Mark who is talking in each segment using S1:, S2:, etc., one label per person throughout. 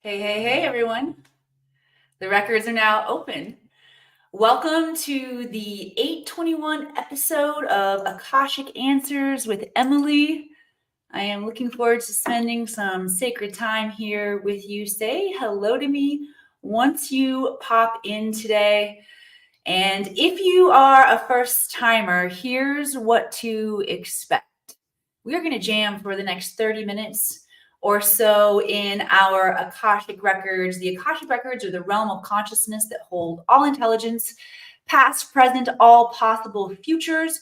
S1: Hey, everyone. The records are now open. Welcome to the 821 episode of Akashic Answers with Emily. I am looking forward to spending some sacred time here with you. Say hello to me once you pop in today. And if you are a first timer, here's what to expect. We are going to jam for the next 30 minutes or so in our Akashic Records. The Akashic Records are the realm of consciousness that hold all intelligence, past, present, all possible futures,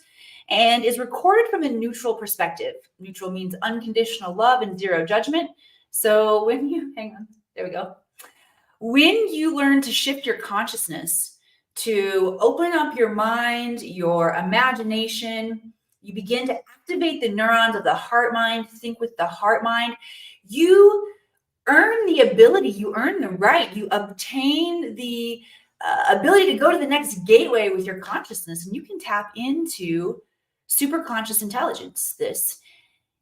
S1: and is recorded from a neutral perspective. Neutral means unconditional love and zero judgment. So hang on, there we go. When you learn to shift your consciousness, to open up your mind, your imagination, you begin to activate the neurons of the heart mind, think with the heart mind. You earn the ability, you earn the right, you obtain the ability to go to the next gateway with your consciousness, and you can tap into superconscious intelligence. This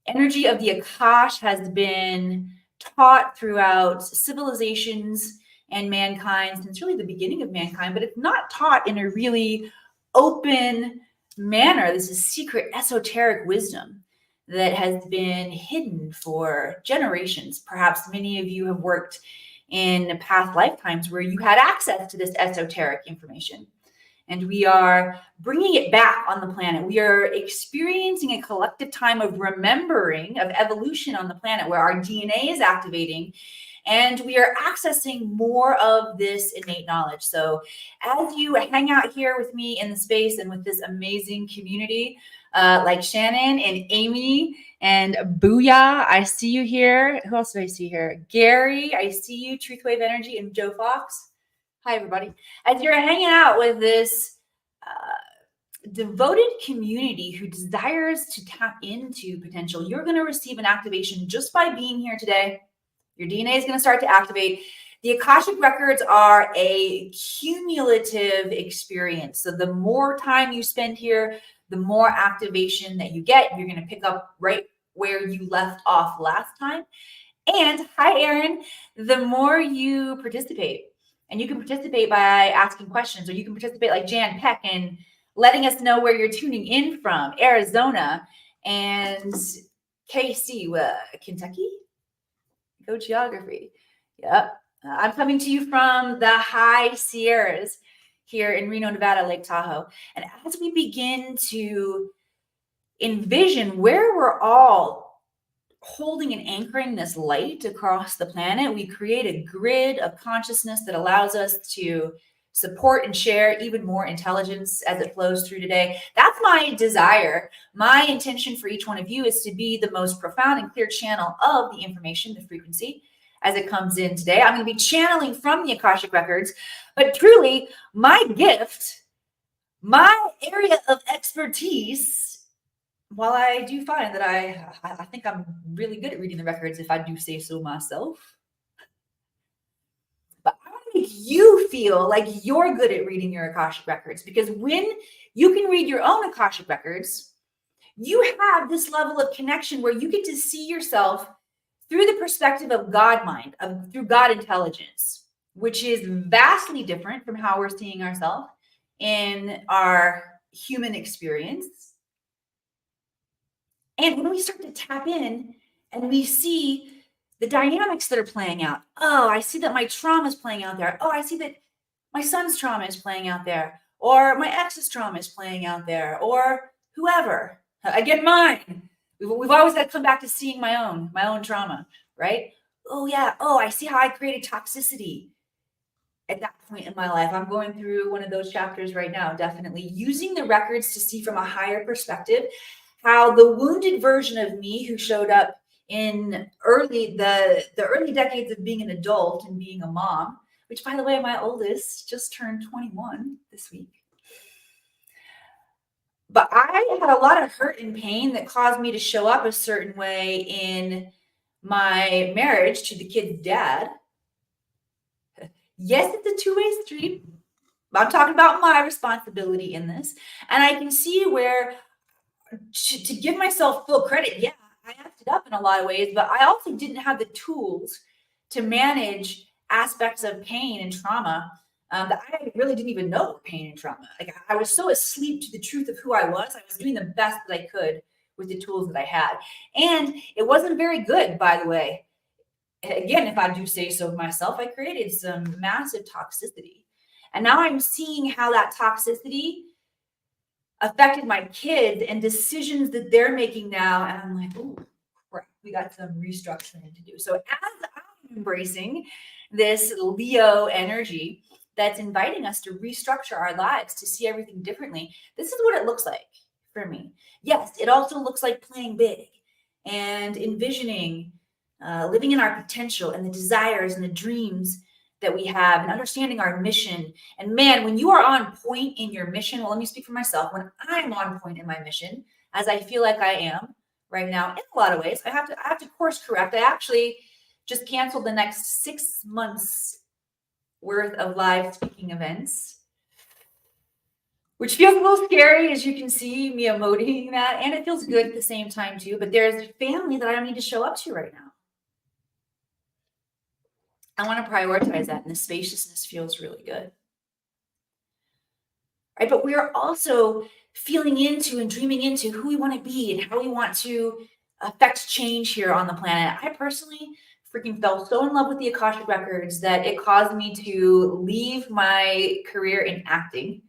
S1: energy of the Akash has been taught throughout civilizations and mankind since really the beginning of mankind, but it's not taught in a really open manner. This is secret esoteric wisdom that has been hidden for generations. Perhaps many of you have worked in past lifetimes where you had access to this esoteric information. And we are bringing it back on the planet. We are experiencing a collective time of remembering, of evolution on the planet, where our DNA is activating and we are accessing more of this innate knowledge. So as you hang out here with me in the space and with this amazing community, like Shannon and Amy and Booyah, I see you here. Who else do I see here? Gary, I see you, Truth Wave Energy, and Joe Fox. Hi, everybody. As you're hanging out with this devoted community who desires to tap into potential, you're going to receive an activation just by being here today. Your DNA is going to start to activate. The Akashic Records are a cumulative experience. So the more time you spend here, the more activation that you get. You're going to pick up right where you left off last time. And hi, Aaron, the more you participate, and you can participate by asking questions, or you can participate like Jan Peck and letting us know where you're tuning in from, Arizona and KC, Kentucky. Go geography. Yep. I'm coming to you from the high Sierras here in Reno, Nevada, Lake Tahoe. And as we begin to envision where we're all holding and anchoring this light across the planet, we create a grid of consciousness that allows us to support and share even more intelligence as it flows through today. That's my desire. My intention for each one of you is to be the most profound and clear channel of the information, the frequency, as it comes in today. I'm going to be channeling from the Akashic Records, but truly my gift, my area of expertise, while I do find that I think I'm really good at reading the records, if I do say so myself, but I want to make you feel like you're good at reading your Akashic Records, because when you can read your own Akashic Records, you have this level of connection where you get to see yourself through the perspective of God mind, through God intelligence, which is vastly different from how we're seeing ourselves in our human experience. And when we start to tap in and we see the dynamics that are playing out, oh, I see that my trauma is playing out there. Oh, I see that my son's trauma is playing out there, or my ex's trauma is playing out there, or whoever. Again, mine. We've always got to come back to seeing my own trauma, right? Oh, yeah. Oh, I see how I created toxicity at that point in my life. I'm going through one of those chapters right now, definitely using the records to see from a higher perspective how the wounded version of me who showed up in the early decades of being an adult and being a mom, which, by the way, my oldest just turned 21 this week. But I had a lot of hurt and pain that caused me to show up a certain way in my marriage to the kid's dad. Yes, it's a two-way street. I'm talking about my responsibility in this. And I can see where, to give myself full credit, yeah, I acted up in a lot of ways, but I also didn't have the tools to manage aspects of pain and trauma that I really didn't even know were pain and trauma. Like I was so asleep to the truth of who I was. I was doing the best that I could with the tools that I had. And it wasn't very good, by the way. Again, if I do say so myself, I created some massive toxicity. And now I'm seeing how that toxicity affected my kids and decisions that they're making now. And I'm like, oh, crap, we got some restructuring to do. So as I'm embracing this Leo energy that's inviting us to restructure our lives, to see everything differently, this is what it looks like for me. Yes, it also looks like playing big and envisioning living in our potential and the desires and the dreams that we have and understanding our mission. And man, when you are on point in your mission, well, let me speak for myself. When I'm on point in my mission, as I feel like I am right now, in a lot of ways, I have to course correct. I actually just canceled the next 6 months worth of live speaking events, which feels a little scary, as you can see me emoting that. And it feels good at the same time too, but there's family that I don't need to show up to right now. I want to prioritize that, and the spaciousness feels really good. Right? But we are also feeling into and dreaming into who we want to be and how we want to affect change here on the planet. I personally freaking fell so in love with the Akashic Records that it caused me to leave my career in acting.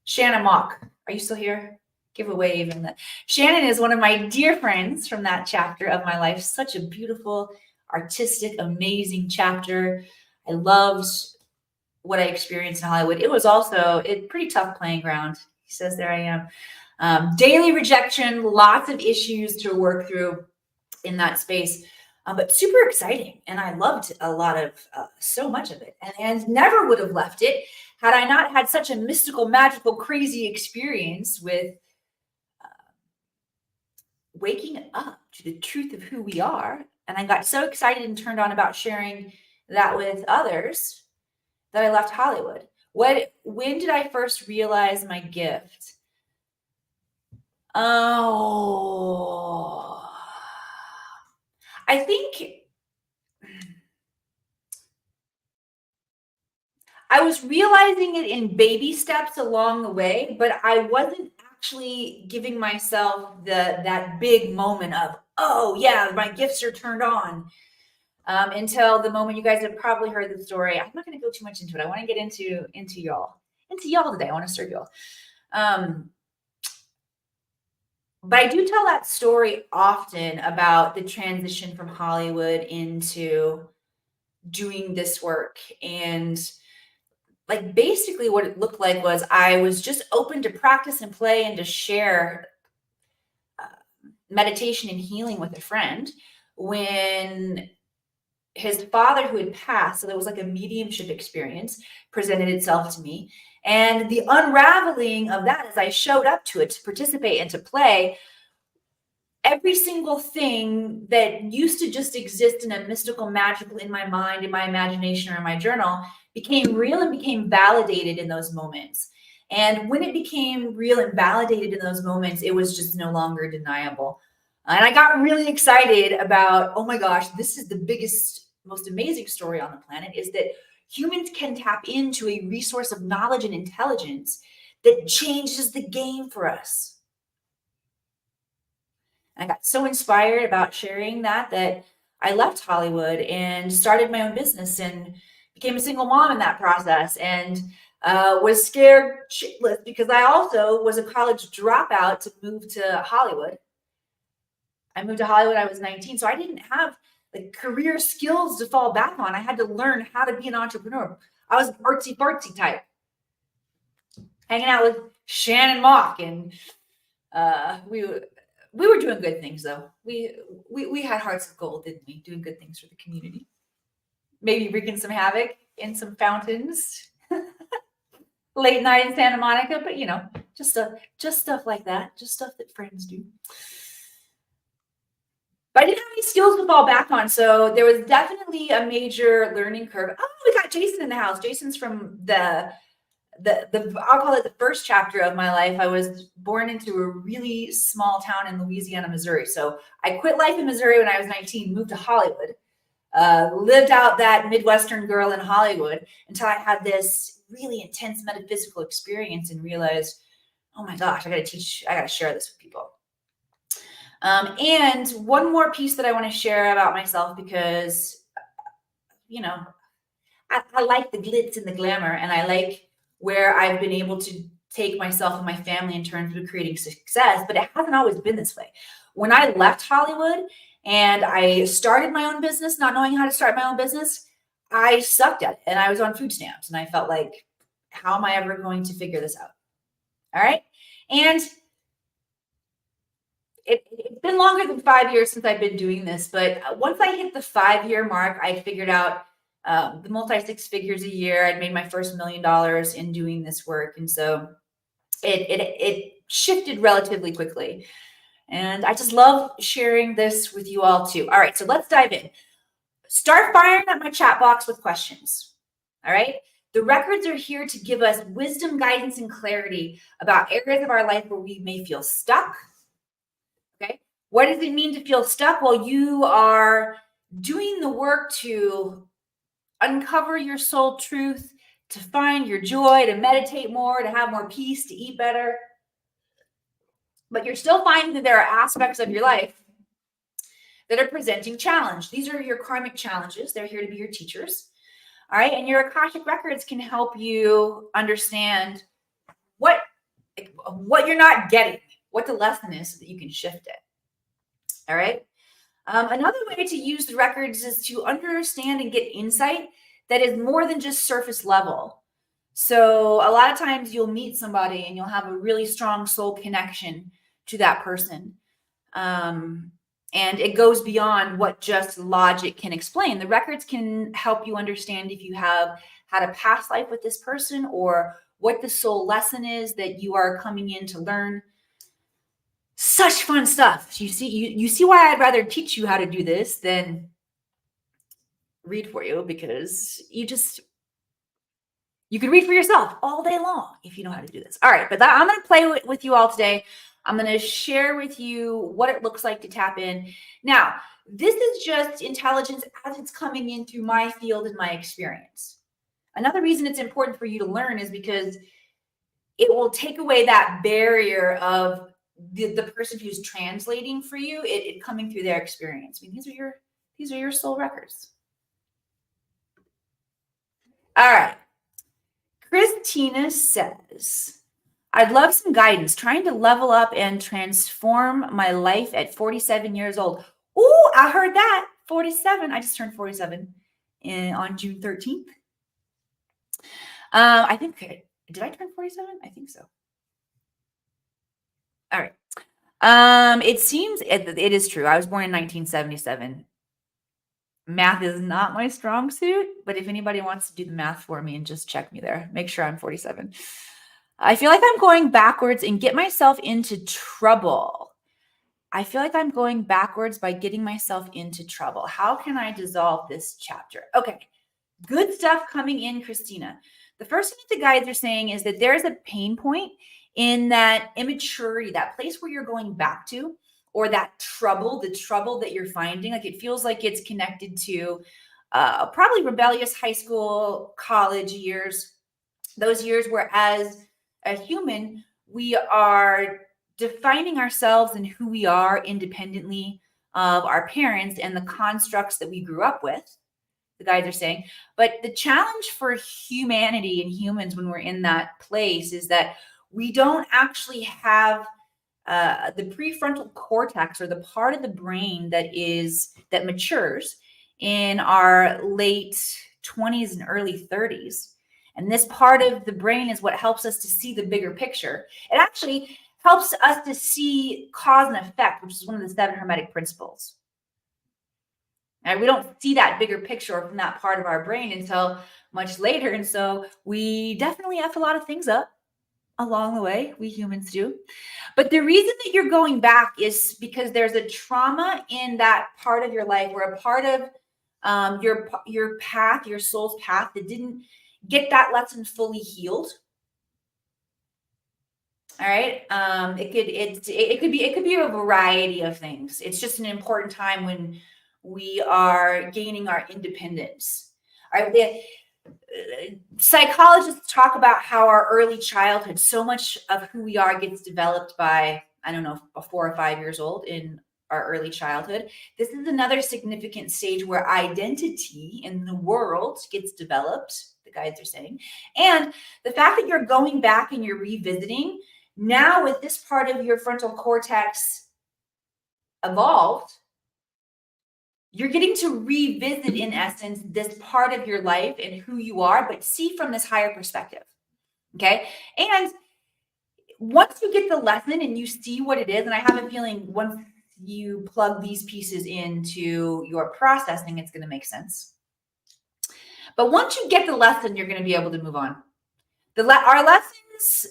S1: Shannon Mock, are you still here? Give a wave. And Shannon is one of my dear friends from that chapter of my life. Such a beautiful, artistic, amazing chapter. I loved what I experienced in Hollywood. It was also a pretty tough playing ground. He says, there I am. Daily rejection, lots of issues to work through in that space, but super exciting. And I loved a lot of, so much of it, and never would have left it had I not had such a mystical, magical, crazy experience with waking up to the truth of who we are. And I got so excited and turned on about sharing that with others that I left Hollywood. When did I first realize my gift? Oh, I think I was realizing it in baby steps along the way, but I wasn't actually giving myself that big moment of, oh yeah, my gifts are turned on, until the moment. You guys have probably heard the story. I'm not going to go too much into it. I want to get into y'all today. I want to serve y'all. But I do tell that story often about the transition from Hollywood into doing this work. And like basically what it looked like was I was just open to practice and play and to share meditation and healing with a friend when his father, who had passed, so there was like a mediumship experience, presented itself to me. And the unraveling of that, as I showed up to it to participate and to play, every single thing that used to just exist in a mystical, magical, in my mind, in my imagination, or in my journal, became real and became validated in those moments. And when it became real and validated in those moments, it was just no longer deniable. And I got really excited about, oh my gosh, this is the biggest, most amazing story on the planet, is that humans can tap into a resource of knowledge and intelligence that changes the game for us. I got so inspired about sharing that I left Hollywood and started my own business and became a single mom in that process, and was scared shitless because I also was a college dropout to move to Hollywood. I moved to Hollywood when I was 19, so I didn't have like career skills to fall back on. I had to learn how to be an entrepreneur. I was artsy fartsy type, hanging out with Shannon Mock, and we were doing good things though. We had hearts of gold, didn't we? Doing good things for the community. Maybe wreaking some havoc in some fountains. Late night in Santa Monica, but you know, just stuff like that, just stuff that friends do. But I didn't have any skills to fall back on, so there was definitely a major learning curve. Oh, we got Jason in the house. Jason's from the I'll call it the first chapter of my life. I was born into a really small town in Louisiana, Missouri. So I quit life in Missouri when I was 19, moved to Hollywood. lived out that Midwestern girl in Hollywood until I had this really intense metaphysical experience and realized, oh my gosh, I got to share this with people. And one more piece that I want to share about myself, because, I like the glitz and the glamour, and I like where I've been able to take myself and my family in terms of creating success, but it hasn't always been this way. When I left Hollywood and I started my own business, not knowing how to start my own business, I sucked at it and I was on food stamps and I felt like, how am I ever going to figure this out? All right. And it's been longer than 5 years since I've been doing this, but once I hit the 5-year mark, I figured out the multi-six figures a year. I'd made my first $1 million in doing this work. And so it shifted relatively quickly. And I just love sharing this with you all too. All right, so let's dive in. Start firing at my chat box with questions. All right. The records are here to give us wisdom, guidance, and clarity about areas of our life where we may feel stuck. Okay. What does it mean to feel stuck? Well, you are doing the work to uncover your soul truth, to find your joy, to meditate more, to have more peace, to eat better. But you're still finding that there are aspects of your life that are presenting challenge. These are your karmic challenges. They're here to be your teachers. All right. And your Akashic Records can help you understand what you're not getting, what the lesson is, so that you can shift it. All right. Another way to use the records is to understand and get insight that is more than just surface level. So a lot of times you'll meet somebody and you'll have a really strong soul connection to that person. And it goes beyond what just logic can explain. The records can help you understand if you have had a past life with this person, or what the soul lesson is that you are coming in to learn. Such fun stuff. You see why I'd rather teach you how to do this than read for you, because you can read for yourself all day long if you know how to do this. All right, but I'm going to play with you all today. I'm going to share with you what it looks like to tap in. Now, this is just intelligence as it's coming in through my field and my experience. Another reason it's important for you to learn is because it will take away that barrier of the person who's translating for you, it coming through their experience. I mean, these are your soul records. All right. Christina says, I'd love some guidance trying to level up and transform my life at 47 years old. Ooh, I heard that. 47. I just turned 47 on June 13th. I think, did I turn 47? I think so. All right. It seems it is true. I was born in 1977. Math is not my strong suit, but if anybody wants to do the math for me and just check me there, make sure I'm 47. I feel like I'm going backwards and get myself into trouble. I feel like I'm going backwards by getting myself into trouble. How can I dissolve this chapter? Okay, good stuff coming in, Christina. The first thing that the guides are saying is that there's a pain point in that immaturity, that place where you're going back to, or that trouble, the trouble that you're finding. Like, it feels like it's connected to probably rebellious high school, college years, those years where as a human, we are defining ourselves and who we are independently of our parents and the constructs that we grew up with, the guides are saying. But the challenge for humanity and humans when we're in that place is that we don't actually have the prefrontal cortex, or the part of the brain that matures in our late 20s and early 30s. And this part of the brain is what helps us to see the bigger picture. It actually helps us to see cause and effect, which is one of the 7 hermetic principles. And we don't see that bigger picture from that part of our brain until much later. And so we definitely F a lot of things up along the way. We humans do. But the reason that you're going back is because there's a trauma in that part of your life, where a part of your path, your soul's path, that didn't get that lesson fully healed. All right. It could be a variety of things. It's just an important time we are gaining our independence. All right, psychologists talk about how our early childhood, so much of who we are gets developed by, I don't know, 4 or 5 years old in our early childhood. This is another significant stage where identity in the world gets developed, the guides are saying. And the fact that you're going back and you're revisiting, now with this part of your frontal cortex evolved, you're getting to revisit, in essence, this part of your life and who you are, but see from this higher perspective. Okay. And once you get the lesson and you see what it is, and I have a feeling once you plug these pieces into your processing, it's going to make sense. But once you get the lesson, you're going to be able to move on. Our lessons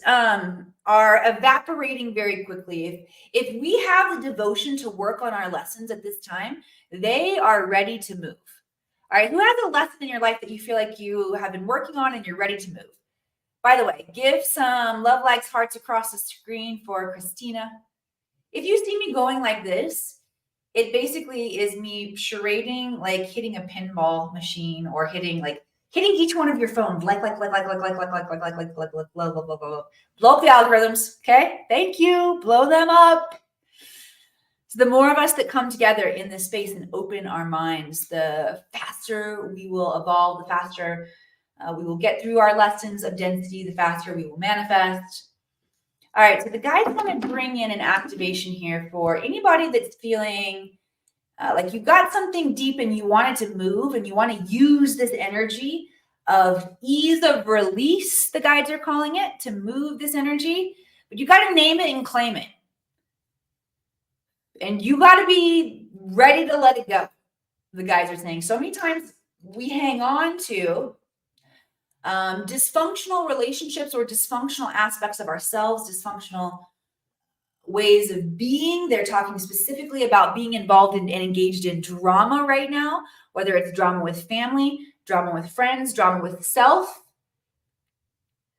S1: are evaporating very quickly. If we have the devotion to work on our lessons at this time, they are ready to move. All right, who has a lesson in your life that you feel like you have been working on and you're ready to move? By the way, give some love likes, hearts across the screen for Christina. If you see me going like this, it basically is me charading, like hitting a pinball machine or hitting each one of your phones, blow up the algorithms. Okay, thank you. Blow them up. So the more of us that come together in this space and open our minds, the faster we will evolve, the faster we will get through our lessons of density, the faster we will manifest. All right, so the guides want to bring in an activation here for anybody that's feeling like you've got something deep and you want it to move and you want to use this energy of ease of release, the guides are calling it, to move this energy, but you got to name it and claim it. And you got to be ready to let it go, the guides are saying. So many times we hang on to dysfunctional relationships or dysfunctional aspects of ourselves, dysfunctional ways of being. They're talking specifically about being involved in and engaged in drama right now, whether it's drama with family, drama with friends, drama with self.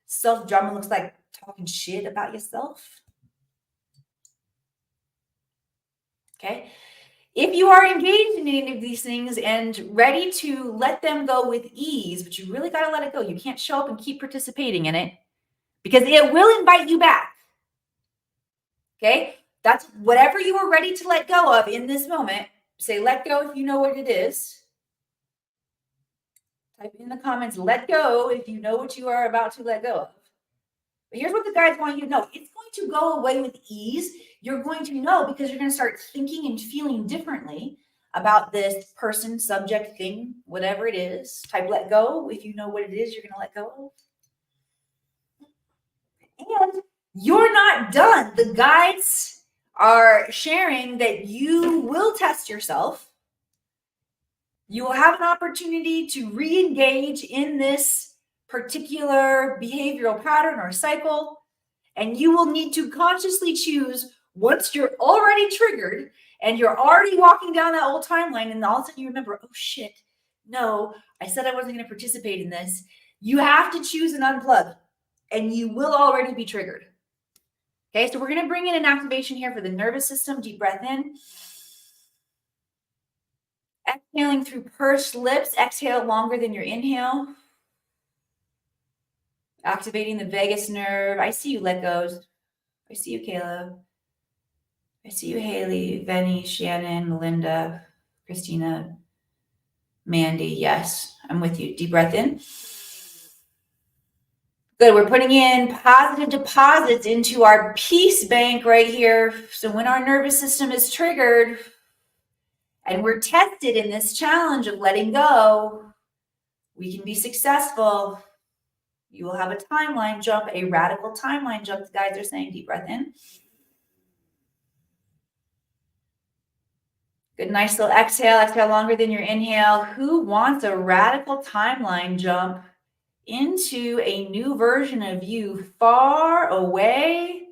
S1: Self-drama looks like talking shit about yourself. Okay. If you are engaged in any of these things and ready to let them go with ease, but you really got to let it go. You can't show up and keep participating in it because it will invite you back. Okay. That's whatever you are ready to let go of in this moment. Say, let go if you know what it is. Type in the comments, let go if you know what you are about to let go of. But here's what the guides want you to know. It's going to go away with ease. You're going to know because you're going to start thinking and feeling differently about this person, subject, thing, whatever it is. Type let go if you know what it is you're going to let go of. And you're not done. The guides are sharing that you will test yourself. You will have an opportunity to re-engage in this particular behavioral pattern or cycle, and you will need to consciously choose once you're already triggered and you're already walking down that old timeline, and all of a sudden you remember, oh shit, no, I said I wasn't going to participate in this. You have to choose an unplug, and you will already be triggered. Okay, so we're going to bring in an activation here for the nervous system. Deep breath in. Exhaling through pursed lips. Exhale longer than your inhale. Activating the vagus nerve. I see you, let goes. I see you, Caleb. I see you, Haley, Venny, Shannon, Melinda, Christina, Mandy. Yes, I'm with you. Deep breath in. Good. We're putting in positive deposits into our peace bank right here. So when our nervous system is triggered and we're tested in this challenge of letting go, we can be successful. You will have a timeline jump, a radical timeline jump. The guides are saying deep breath in. Good, nice little exhale. Exhale longer than your inhale. Who wants a radical timeline jump into a new version of you, far away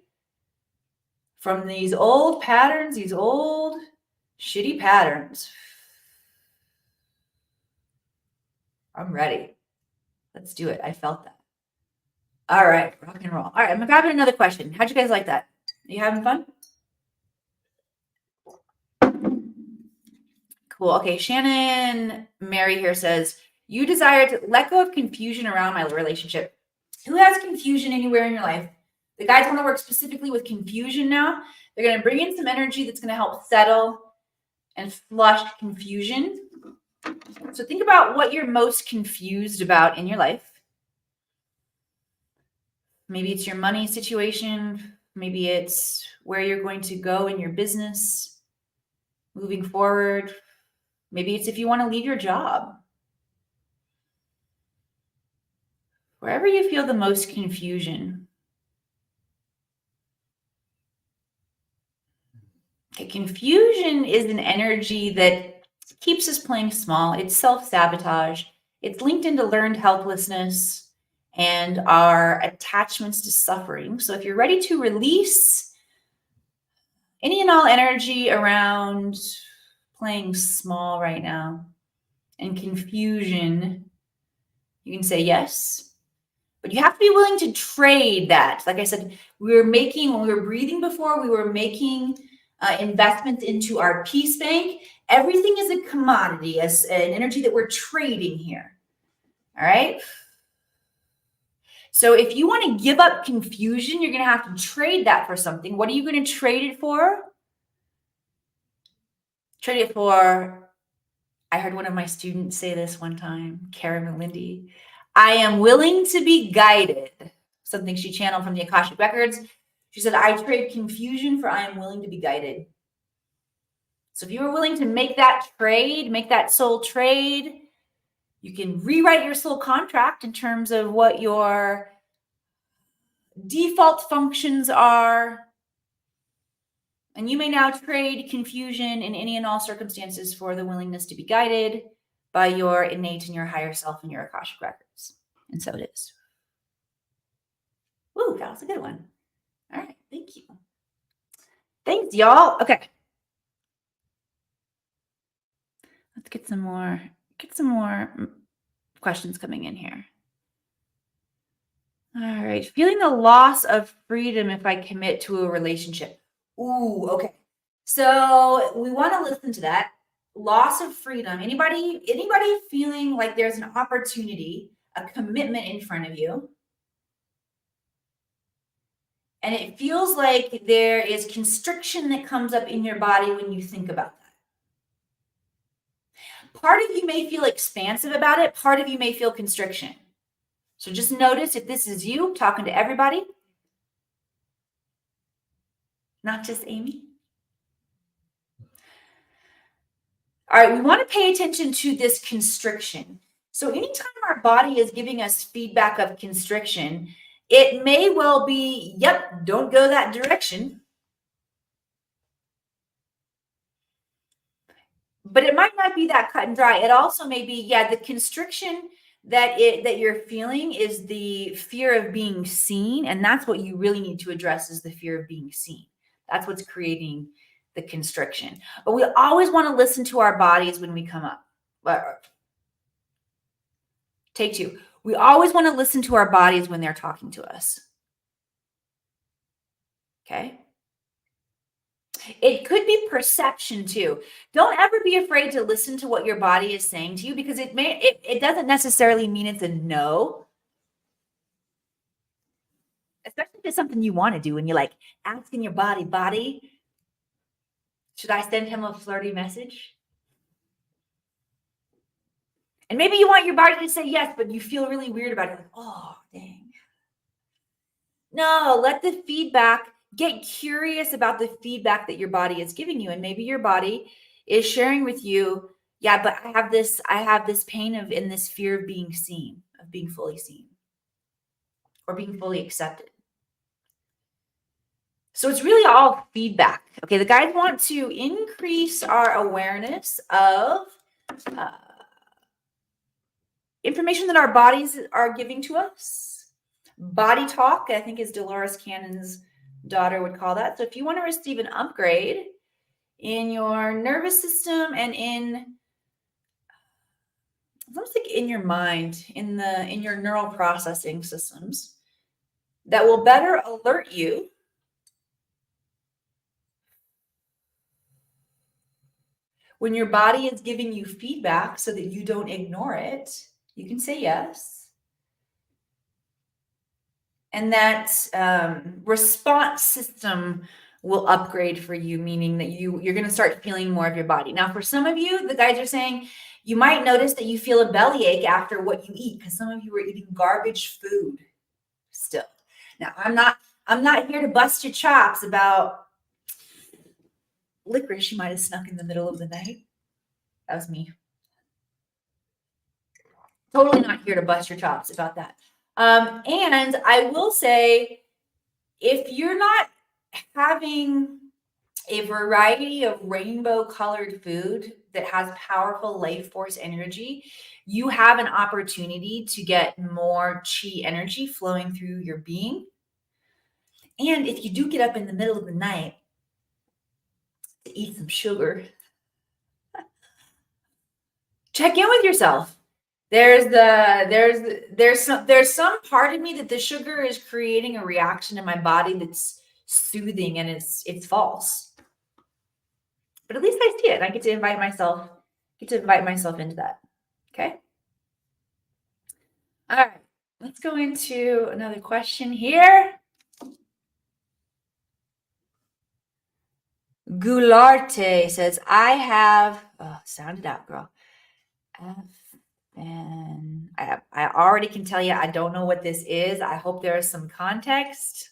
S1: from these old patterns, these old shitty patterns? I'm ready. Let's do it. I felt that. All right, rock and roll. All right, I'm gonna grab another question. How'd you guys like that? Are you having fun? Cool. Okay. Shannon Mary here says, you desire to let go of confusion around my relationship. Who has confusion anywhere in your life? The guys want to work specifically with confusion now. They're going to bring in some energy that's going to help settle and flush confusion. So think about what you're most confused about in your life. Maybe it's your money situation. Maybe it's where you're going to go in your business moving forward. Maybe it's if you want to leave your job. Wherever you feel the most confusion. Okay, confusion is an energy that keeps us playing small. It's self-sabotage. It's linked into learned helplessness and our attachments to suffering. So if you're ready to release any and all energy around playing small right now and confusion, you can say yes. But you have to be willing to trade that. Like I said, when we were breathing before, we were making investments into our peace bank. Everything is a commodity, as an energy that we're trading here. All right. So if you want to give up confusion, you're going to have to trade that for something. What are you going to trade it for? Trade it for, I heard one of my students say this one time, Karen Melindy, I am willing to be guided. Something she channeled from the Akashic Records. She said, I trade confusion for I am willing to be guided. So if you were willing to make that trade, make that soul trade, you can rewrite your soul contract in terms of what your default functions are. And you may now trade confusion in any and all circumstances for the willingness to be guided by your innate and your higher self and your Akashic Records. And so it is. Ooh, that was a good one. All right, thank you. Thanks, y'all. Okay. Let's get some more questions coming in here. All right. Feeling the loss of freedom if I commit to a relationship. Ooh, okay. So we want to listen to that. Loss of freedom. Anybody feeling like there's an opportunity, a commitment in front of you, and it feels like there is constriction that comes up in your body when you think about that. Part of you may feel expansive about it. Part of you may feel constriction. So just notice if this is you talking to everybody, not just Amy. All right, we want to pay attention to this constriction. So anytime our body is giving us feedback of constriction, it may well be, yep, don't go that direction. But it might not be that cut and dry. It also may be, yeah, the constriction that you're feeling is the fear of being seen. And that's what you really need to address, is the fear of being seen. That's what's creating the constriction. But we always want to listen to our bodies when we come up. Take two. We always want to listen to our bodies when they're talking to us. Okay. It could be perception too. Don't ever be afraid to listen to what your body is saying to you, because it doesn't necessarily mean it's a no. Especially if it's something you want to do and you're like asking your body, should I send him a flirty message? And maybe you want your body to say yes, but you feel really weird about it. Like, oh, dang. No, let the feedback, get curious about the feedback that your body is giving you. And maybe your body is sharing with you, yeah, but I have this pain in this fear of being seen, of being fully seen or being fully accepted. So it's really all feedback. Okay, the guides want to increase our awareness of information that our bodies are giving to us. Body talk, I think, is Dolores Cannon's daughter would call that. So if you want to receive an upgrade in your nervous system and in, it's almost like in your mind, in your neural processing systems that will better alert you When your body is giving you feedback so that you don't ignore it, you can say yes. And that response system will upgrade for you, meaning that you're going to start feeling more of your body. Now, for some of you, the guides are saying you might notice that you feel a bellyache after what you eat, because some of you are eating garbage food still. Now, I'm not here to bust your chops about licorice you might have snuck in the middle of the night. That was me. Totally not here to bust your chops about that. And I will say, if you're not having a variety of rainbow colored food that has powerful life force energy, you have an opportunity to get more chi energy flowing through your being. And if you do get up in the middle of the night to eat some sugar, check in with yourself. There's some part of me that the sugar is creating a reaction in my body that's soothing, and it's false. But at least I see it. I get to invite myself into that. Okay. All right. Let's go into another question here. Goularte says, I have, sound it out, girl. And I already can tell you, I don't know what this is. I hope there is some context,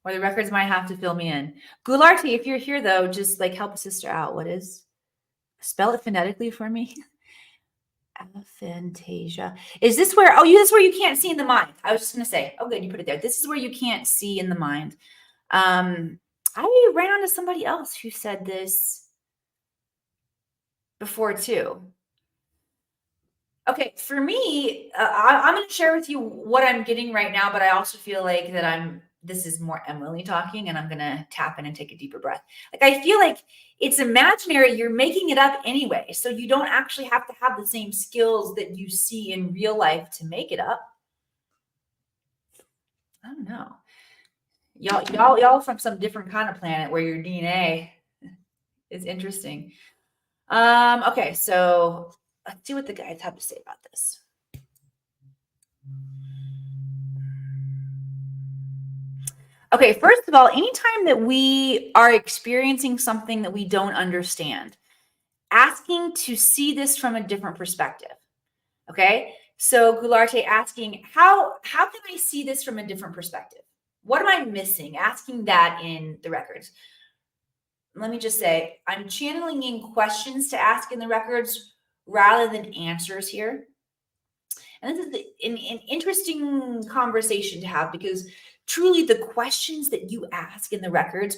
S1: or the records might have to fill me in. Goularte, if you're here though, just like help a sister out. What is? Spell it phonetically for me. Aphantasia. Is this where? Oh, this is where you can't see in the mind. I was just gonna say. Oh, good, you put it there. This is where you can't see in the mind. I ran onto somebody else who said this before too. Okay, for me, I'm going to share with you what I'm getting right now, but I also feel like that this is more Emily talking, and I'm going to tap in and take a deeper breath. Like, I feel like it's imaginary. You're making it up anyway. So you don't actually have to have the same skills that you see in real life to make it up. I don't know. Y'all from some different kind of planet where your DNA is interesting. Okay, so let's see what the guides have to say about this. Okay, first of all, anytime that we are experiencing something that we don't understand, asking to see this from a different perspective. Okay, so Goularte asking, how can I see this from a different perspective? What am I missing? Asking that in the records. Let me just say, I'm channeling in questions to ask in the records rather than answers here. And this is an interesting conversation to have, because truly the questions that you ask in the records,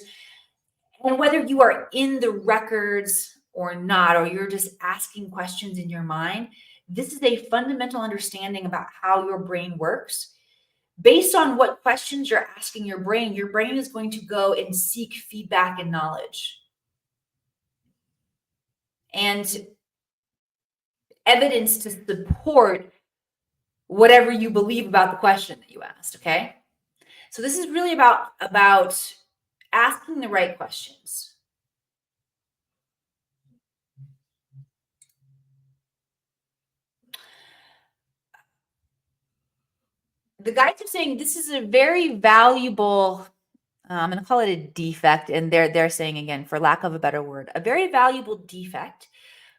S1: and whether you are in the records or not, or you're just asking questions in your mind, this is a fundamental understanding about how your brain works. Based on what questions you're asking your brain is going to go and seek feedback and knowledge and evidence to support whatever you believe about the question that you asked. Okay. So this is really about asking the right questions. The guides are saying this is a very valuable, I'm going to call it a defect, and they're saying, again, for lack of a better word, a very valuable defect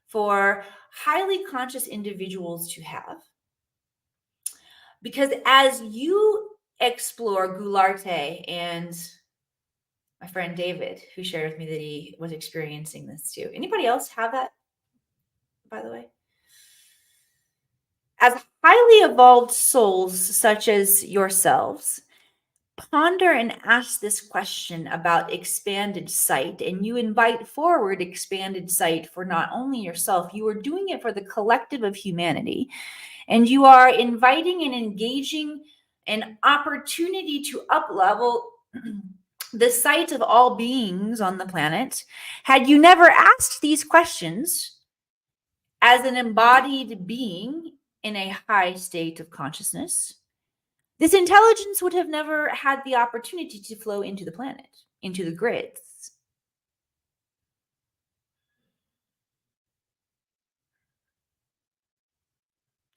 S1: for highly conscious individuals to have. Because as you explore Goularte and my friend David, who shared with me that he was experiencing this too. Anybody else have that, by the way? As highly evolved souls such as yourselves, ponder and ask this question about expanded sight, and you invite forward expanded sight for not only yourself, you are doing it for the collective of humanity, and you are inviting and engaging an opportunity to up-level the sight of all beings on the planet. Had you never asked these questions as an embodied being in a high state of consciousness, this intelligence would have never had the opportunity to flow into the planet, into the grids.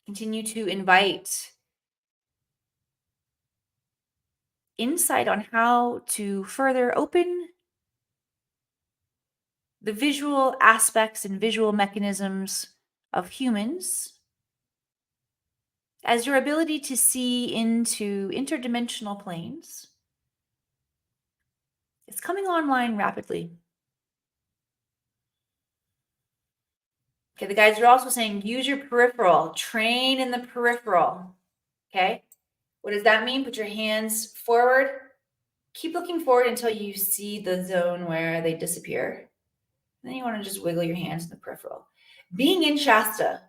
S1: Continue to invite insight on how to further open the visual aspects and visual mechanisms of humans, as your ability to see into interdimensional planes is coming online rapidly. Okay, the guys are also saying use your peripheral, train in the peripheral. Okay, what does that mean? Put your hands forward. Keep looking forward until you see the zone where they disappear. And then you want to just wiggle your hands in the peripheral. Being in Shasta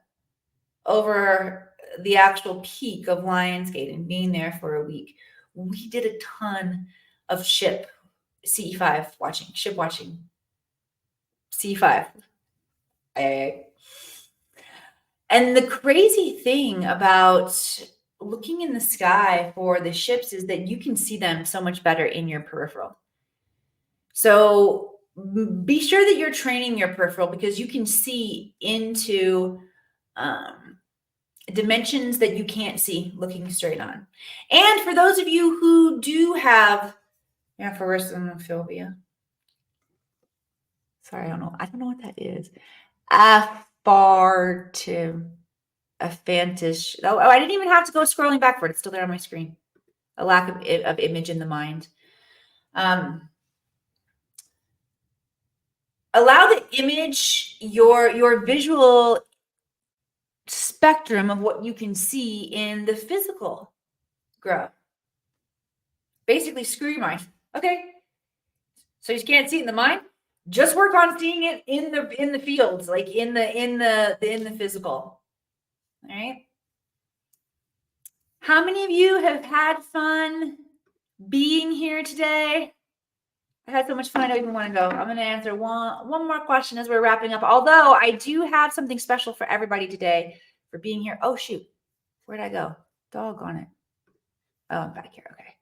S1: over the actual peak of Lionsgate and being there for a week, we did a ton of ship CE5 watching, ship watching. CE5. And the crazy thing about looking in the sky for the ships is that you can see them so much better in your peripheral. So be sure that you're training your peripheral, because you can see into dimensions that you can't see looking straight on. And for those of you who do have aphorismophobia, sorry, I don't know what that is. Aphantish. Oh, I didn't even have to go scrolling backward. It's still there on my screen. A lack of image in the mind. Allow the image, your visual spectrum of what you can see in the physical grow. Basically, screw your mind. Okay. So you can't see it in the mind. Just work on seeing it in the fields, like in the physical. All right. How many of you have had fun being here today? I had so much fun. I don't even want to go. I'm going to answer one more question as we're wrapping up. Although I do have something special for everybody today for being here. Oh, shoot. Where'd I go? Doggone it. Oh, I'm back here. Okay.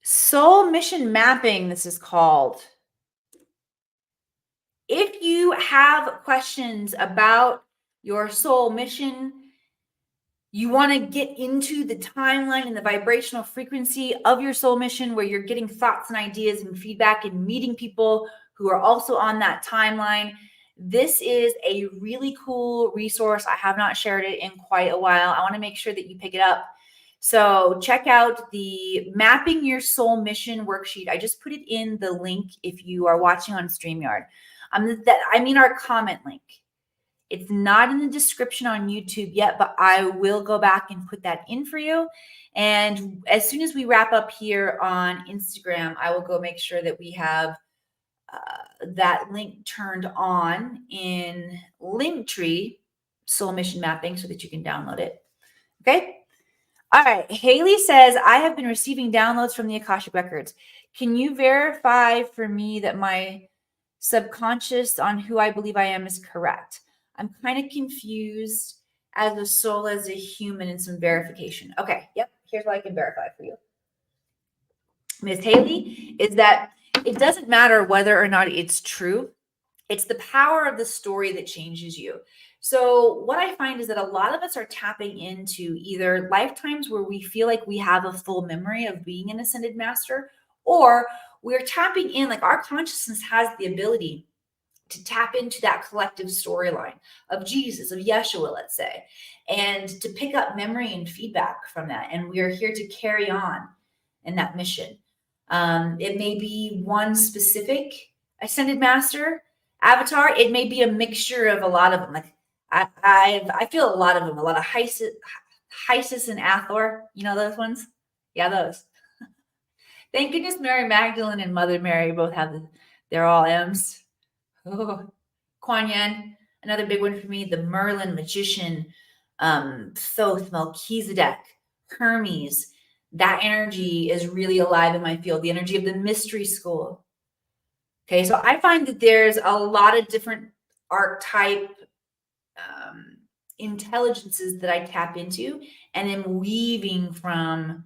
S1: Soul mission mapping, this is called. If you have questions about your soul mission, you want to get into the timeline and the vibrational frequency of your soul mission, where you're getting thoughts and ideas and feedback and meeting people who are also on that timeline, this is a really cool resource. I have not shared it in quite a while. I want to make sure that you pick it up. So check out the Mapping Your Soul Mission worksheet. I just put it in the link if you are watching on StreamYard. Our comment link. It's not in the description on YouTube yet, but I will go back and put that in for you. And as soon as we wrap up here on Instagram, I will go make sure that we have that link turned on in Linktree, Soul Mission Mapping, so that you can download it. Okay. All right. Haley says, I have been receiving downloads from the Akashic Records. Can you verify for me that my subconscious on who I believe I am is correct? I'm kind of confused as a soul, as a human, and some verification. Okay. Yep. Here's what I can verify for you, Miss Haley, is that it doesn't matter whether or not it's true. It's the power of the story that changes you. So what I find is that a lot of us are tapping into either lifetimes where we feel like we have a full memory of being an ascended master, or we're tapping in, like our consciousness has the ability to tap into that collective storyline of Jesus, of Yeshua, let's say, and to pick up memory and feedback from that. And we are here to carry on in that mission. It may be one specific ascended master avatar. It may be a mixture of a lot of them. Like I feel a lot of them, a lot of Hysis and Athor. You know those ones? Yeah, those. Thank goodness Mary Magdalene and Mother Mary both have they're all M's. Oh, Kuan Yin, another big one for me. The Merlin magician, Thoth, Melchizedek, Hermes. That energy is really alive in my field. The energy of the mystery school. Okay, so I find that there's a lot of different archetype intelligences that I tap into, and am weaving from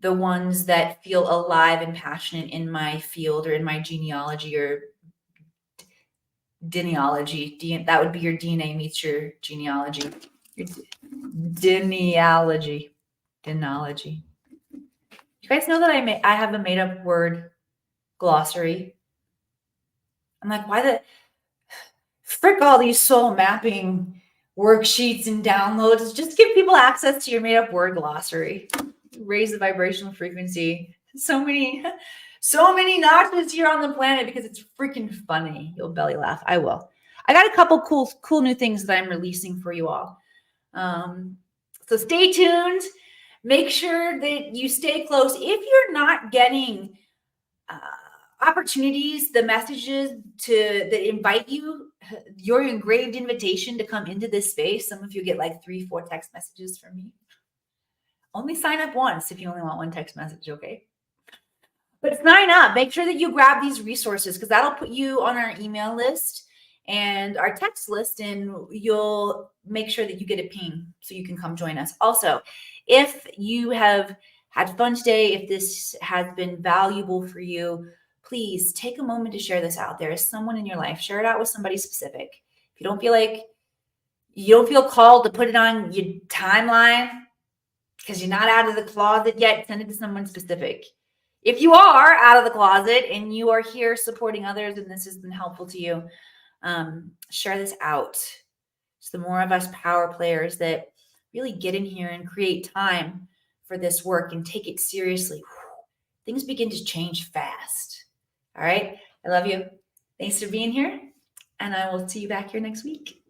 S1: the ones that feel alive and passionate in my field or in my genealogy or genealogy. That would be your DNA meets your genealogy. Denology. Denology. You guys know that I have a made up word glossary. I'm like, why the frick all these soul mapping worksheets and downloads? Just give people access to your made up word glossary. Raise the vibrational frequency. So many notches here on the planet because it's freaking funny. You'll belly laugh. I will. I got a couple cool new things that I'm releasing for you all. So stay tuned. Make sure that you stay close. If you're not getting opportunities, the messages that invite you, your engraved invitation to come into this space, some of you get like 3-4 text messages from me. Only sign up once if you only want one text message, okay? But sign up. Make sure that you grab these resources because that'll put you on our email list and our text list, and you'll make sure that you get a ping so you can come join us. Also, if you have had fun today, if this has been valuable for you, please take a moment to share this out. There is someone in your life. Share it out with somebody specific. If you don't feel called to put it on your timeline because you're not out of the closet yet, send it to someone specific. If you are out of the closet and you are here supporting others and this has been helpful to you, share this out. It's the more of us power players that really get in here and create time for this work and take it seriously. Things begin to change fast. All right. I love you. Thanks for being here. And I will see you back here next week.